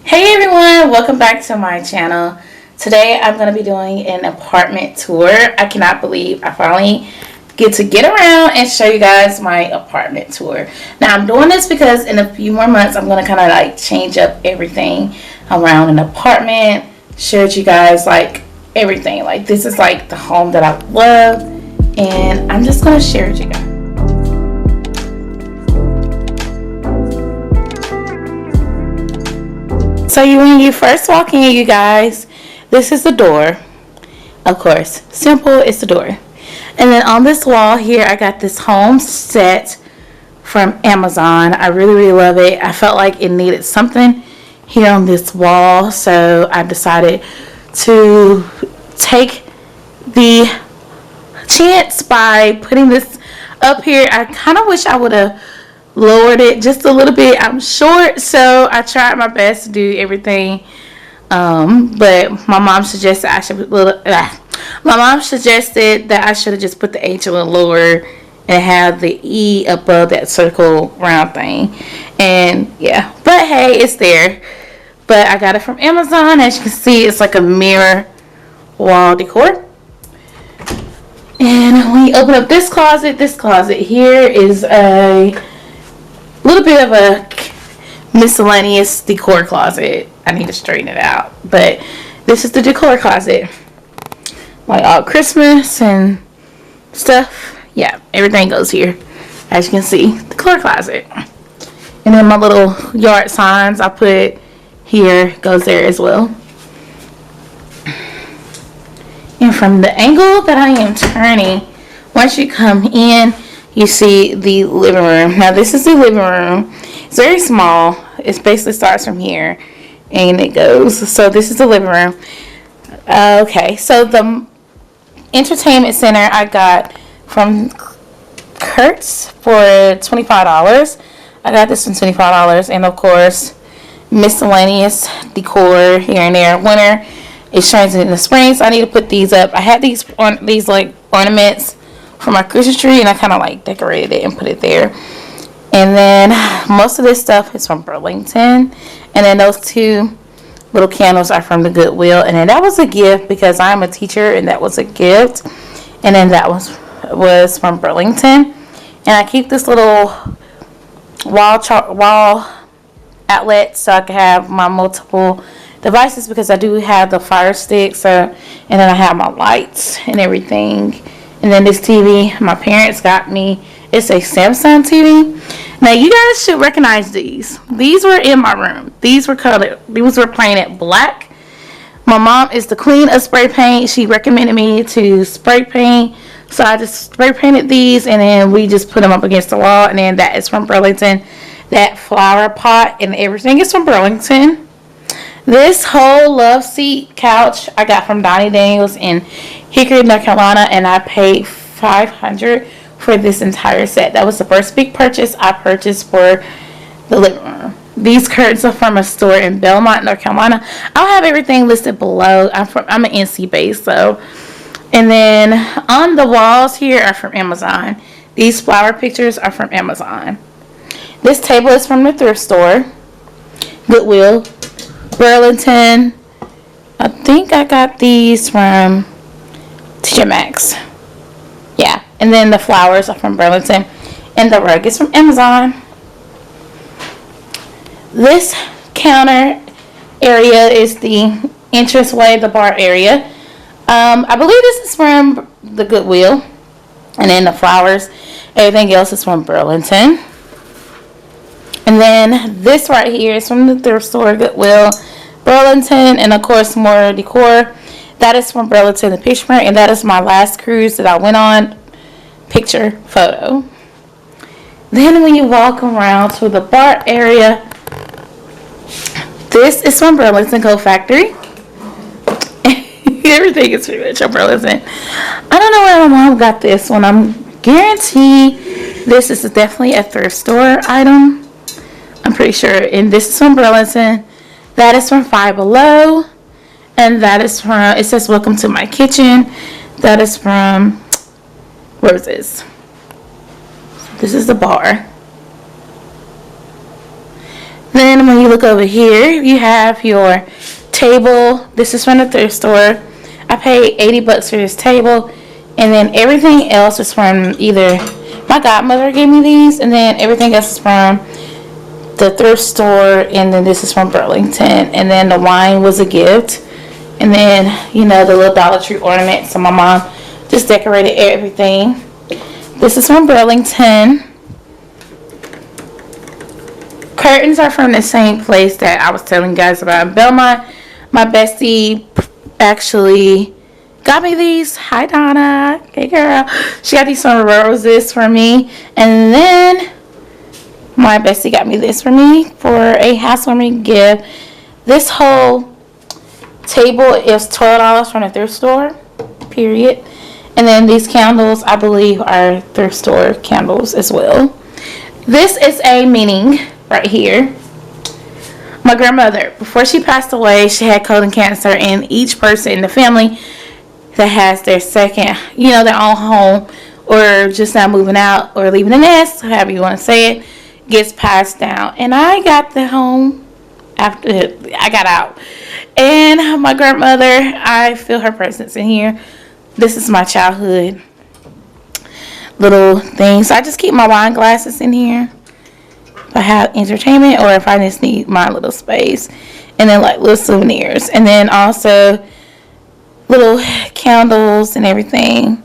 Hey everyone, welcome back to my channel. Today I'm going to be doing an apartment tour. I cannot believe I finally get around and show you guys my apartment tour. Now I'm doing this because in a few more months I'm going to kind of like change up everything around an apartment, share with you guys like everything. Like this is like the home that I love and I'm just going to share with you guys. So when you first walk in, you guys, this is the door. Of course, simple, it's the door. And then on this wall here, I got this home set from Amazon. I really love it. I felt like it needed something here on this wall, so I decided to take the chance by putting this up here. I kind of wish I would have lowered it just a little bit. I'm short, so I tried my best to do everything. But my mom suggested I should my mom suggested that I should have just put the H a little lower and have the E above that circle round thing. And yeah, but hey, it's there. But I got it from Amazon. As you can see, it's like a mirror wall decor. And when you open up this closet here is a little bit of a miscellaneous decor closet. I need to straighten it out, but this is the decor closet, like all Christmas and stuff. Yeah, everything goes here. As you can see, decor closet. And then my little yard signs I put here goes there as well. And from the angle that I am turning, once you come in, you see the living room. Now this is the living room. It's very small. It basically starts from here and it goes. So this is the living room. Okay, so the entertainment center I got from Kurt's for $25. I got this for $25, and of course miscellaneous decor here and there. Winter, it shines in the spring, so I need to put these up. I had these like ornaments for my Christmas tree, and I kind of like decorated it and put it there. And then most of this stuff is from Burlington, and then those two little candles are from the Goodwill. And then that was a gift because I'm a teacher, and that was a gift. And then that was from Burlington. And I keep this little wall outlet so I can have my multiple devices, because I do have the Fire Stick. So, and then I have my lights and everything. And then this TV my parents got me, it's a Samsung TV. Now you guys should recognize these. These were in my room. These were painted black. My mom is the queen of spray paint. She recommended me to spray paint, so I just spray painted these, and then we just put them up against the wall. And then that is from Burlington. That flower pot and everything is from Burlington. This whole love seat couch I got from Donnie Daniels in Hickory, North Carolina, and I paid $500 for this entire set. That was the first big purchase I purchased for the living room. These curtains are from a store in Belmont, North Carolina. I'll have everything listed below. I'm an NC base, so. And then on the walls here are from Amazon. These flower pictures are from Amazon. This table is from the thrift store, Goodwill, Burlington. I think I got these from TJ Maxx. Yeah, and then the flowers are from Burlington, and the rug is from Amazon. This counter area is the entranceway, the bar area. I believe this is from the Goodwill, and then the flowers, everything else is from Burlington. And then this right here is from the thrift store, Goodwill, Burlington, and of course more decor. That is from Burlington, the picture, and that is my last cruise that I went on. Picture photo. Then when you walk around to the bar area, this is from Burlington Coat Factory. Everything is pretty much from Burlington. I don't know where my mom got this one. I'm guaranteed this is definitely a thrift store item. I'm pretty sure. And this is from Burlington. That is from Five Below. And that is from, it says welcome to my kitchen. That is from, where is this? This is the bar. Then when you look over here, you have your table. This is from the thrift store. I paid 80 bucks for this table. And then everything else is from either my godmother gave me these, and then everything else is from the thrift store, and then this is from Burlington. And then the wine was a gift. And then, you know, the little Dollar Tree ornaments. So my mom just decorated everything. This is from Burlington. Curtains are from the same place that I was telling you guys about in Belmont. My bestie actually got me these. Hi, Donna. Hey, girl. She got these from Roses for me. And then my bestie got me this for me for a housewarming gift. This whole table is $12 from the thrift store, period. And then these candles, I believe, are thrift store candles as well. This is a meaning right here. My grandmother, before she passed away, she had colon cancer, and each person in the family that has their second, you know, their own home, or just not moving out or leaving the nest, however you want to say it, gets passed down. And I got the home after I got out. And my grandmother, I feel her presence in here. This is my childhood little things. I just keep my wine glasses in here if I have entertainment, or if I just need my little space. And then like little souvenirs, and then also little candles and everything.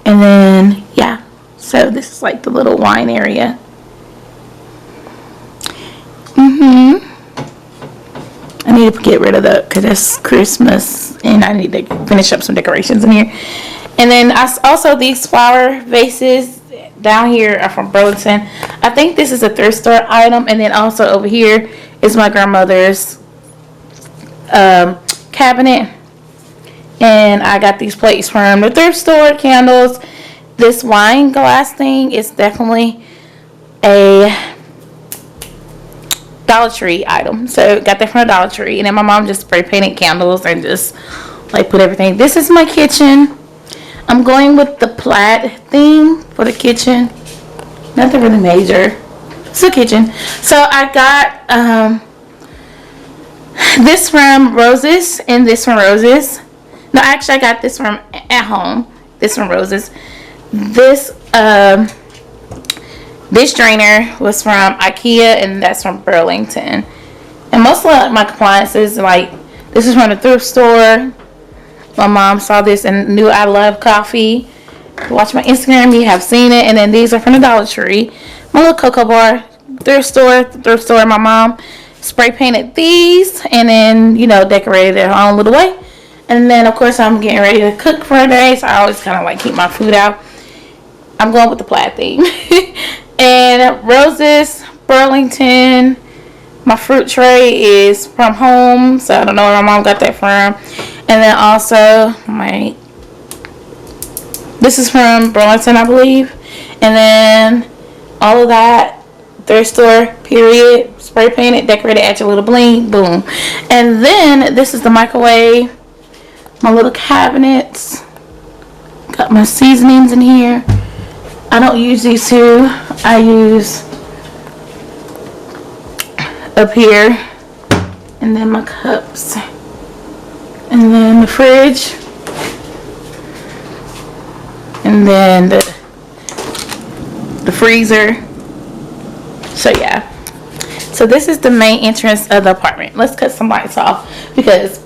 And then yeah, so this is like the little wine area. I need to get rid of that because it's Christmas, and I need to finish up some decorations in here. And then also these flower vases down here are from Burlington. I think this is a thrift store item. And then also over here is my grandmother's cabinet. And I got these plates from the thrift store. Candles. This wine glass thing is definitely a Dollar Tree item. So got that from the Dollar Tree. And then my mom just spray painted candles and just like put everything. This is my kitchen. I'm going with the plaid theme for the kitchen. Nothing really major. It's a kitchen. So I got this from Roses and this from Roses. No, actually I got this from at home. This from Roses. This this drainer was from IKEA, and that's from Burlington. And most of my appliances, like this is from the thrift store. My mom saw this and knew I love coffee. Watch my Instagram, you have seen it. And then these are from the Dollar Tree. My little cocoa bar, thrift store. My mom spray painted these, and then, you know, decorated it her own little way. And then of course I'm getting ready to cook for a day, so I always kind of like keep my food out. I'm going with the plaid theme. And Roses, Burlington. My fruit tray is from home, so I don't know where my mom got that from. And then also this is from Burlington, I believe. And then all of that thrift store, period. Spray painted, decorated, add your little bling, boom. And then this is the microwave. My little cabinets. Got my seasonings in here. I don't use these two. I use up here. And then my cups. And then the fridge. And then the freezer. So yeah. So this is the main entrance of the apartment. Let's cut some lights off because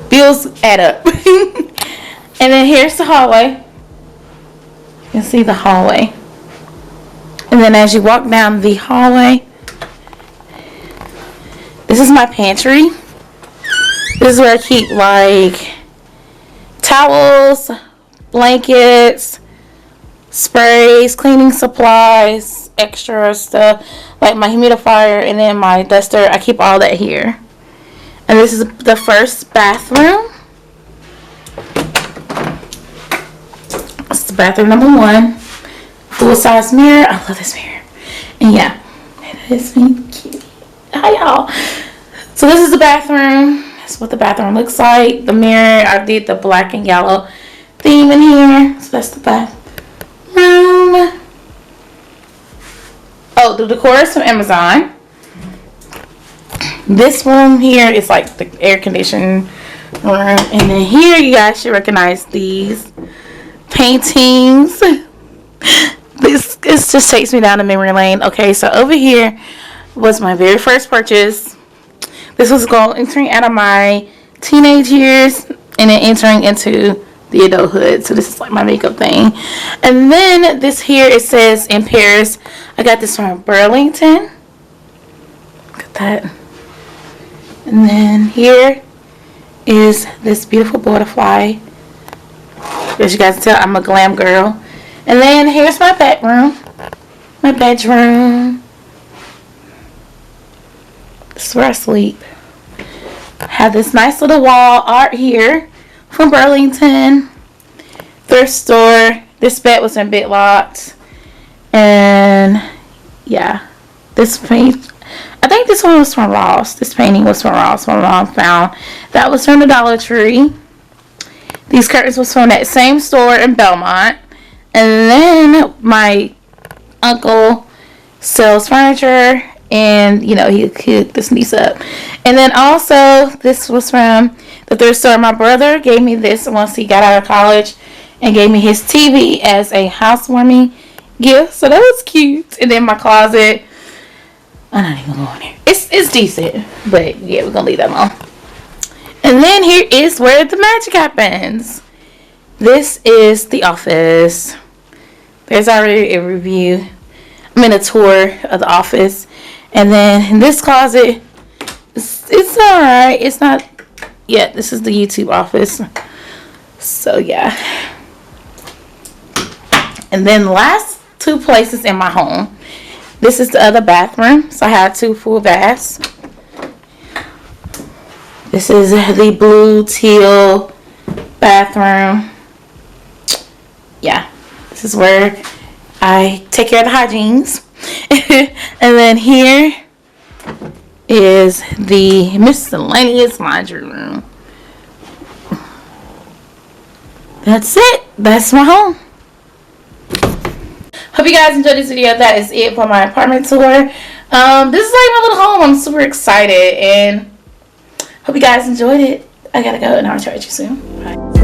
bills add up. And then here's the hallway. You can see the hallway. And then as you walk down the hallway, this is my pantry. This is where I keep like towels, blankets, sprays, cleaning supplies, extra stuff like my humidifier, and then my duster. I keep all that here. And this is the first bathroom. This is bathroom number 1. Full-size mirror. I love this mirror. And yeah, it is really cute. Hi y'all. So this is the bathroom. That's what the bathroom looks like. The mirror, I did the black and yellow theme in here. So that's the bathroom. Oh, the decor is from Amazon. This room here is like the air conditioning room. And then here you guys should recognize these paintings. This just takes me down the memory lane. Okay, so over here was my very first purchase. This was entering out of my teenage years and then entering into the adulthood. So this is like my makeup thing. And then this here, it says in Paris. I got this from Burlington. Look at that. And then here is this beautiful butterfly. As you guys can tell, I'm a glam girl. And then here's my bedroom. My bedroom. This is where I sleep. I have this nice little wall art here from Burlington thrift store. This bed was in Bitlocked. And yeah, this paint, I think this one was from Ross. This painting was from Ross. My mom found that was from the Dollar Tree. These curtains was from that same store in Belmont. And then my uncle sells furniture, and you know, he hooked this niece up. And then also this was from the thrift store. My brother gave me this once he got out of college and gave me his TV as a housewarming gift. So that was cute. And then my closet, I'm not even going there. It's decent, but yeah, we're gonna leave that alone. And then here is where the magic happens. This is the office. There's already a review. I mean a tour of the office. And then in this closet, it's alright. It's not yet. This is the YouTube office. So yeah. And then the last two places in my home. This is the other bathroom. So I have 2 full baths. This is the blue teal bathroom. Yeah. This is where I take care of the hygienes. And then here is the miscellaneous laundry room. That's it. That's my home. Hope you guys enjoyed this video. That is it for my apartment tour. This is like my little home. I'm super excited and hope you guys enjoyed it. I gotta go and I'll charge you soon. Bye.